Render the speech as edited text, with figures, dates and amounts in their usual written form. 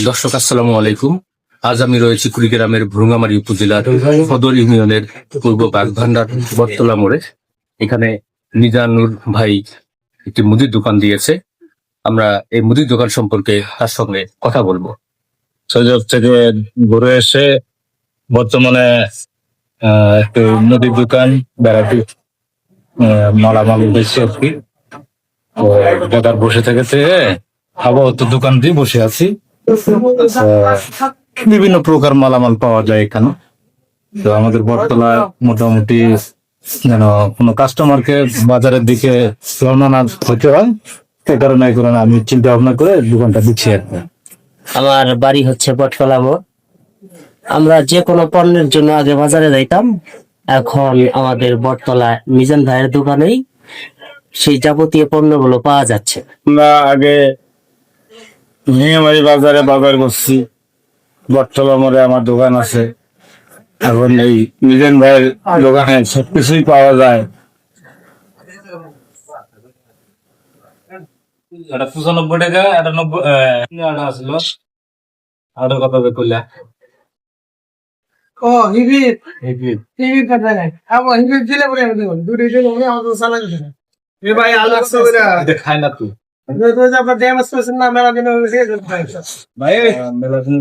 দর্শক আসসালামু আলাইকুম। আজ আমি রয়েছি কুড়িগ্রামের ভ্রুঙ্গামারী উপজেলার সদর ইউনিয়নের পূর্ব বাগভান্ডার বটতলা মোড়ে। এখানে নিজানুর ভাই একটি মুদির দোকান দিয়েছে। আমরা এই মুদির দোকান সম্পর্কে তার সঙ্গে কথা বলবো। সৈয়দ থেকে ঘুরে এসে বর্তমানে একটু মুদির দোকান বেড়াতে মালামাল বেশি আর কি। তো বেকার বসে থেকে আপাতত দোকান দিয়ে বসে আছি। বিভিন্ন প্রকার মালামাল পাওয়া যায় এখানে। তো আমাদের বটতলায় মোটামুটি যেন কোনো কাস্টমারকে বাজারের দিকে রওনা না হতে হয়, সে কারণে আমি চিন্তা ভাবনা করে দোকানটা দিচ্ছি আর কি। আমার বাড়ি হচ্ছে বটতলা মোড়। আমরা যে কোনো পণ্যের জন্য আগে বাজারে যাইতাম, এখন আমাদের বটতলা মিজান ভাইয়ের দোকানেই সেই যাবতীয় পণ্যগুলো পাওয়া যাচ্ছে। আমরা আগে মিয়ামারি বাজারে বাজার করছি, বটতলা মোড়ে আমার দোকান আছে। এখন এই মিজান ভাইয়ের দোকানে সবকিছুই পাওয়া যায়। এটা 95 টাকা, এটা 90 আটা আছিল আটার কথা কইলা। ও হিবিট হিবিট কথা নাই আবো হিবিট দিলে বলে আমি দেব দুটো দিলে আমি আমাদের সালা দিতে না এ ভাই আলু কইরা এটা খায় না তুই তো আপনার ড্যামেজ করছেন না মেলা দিন হয়ে গেছে ভাই মেলা দিন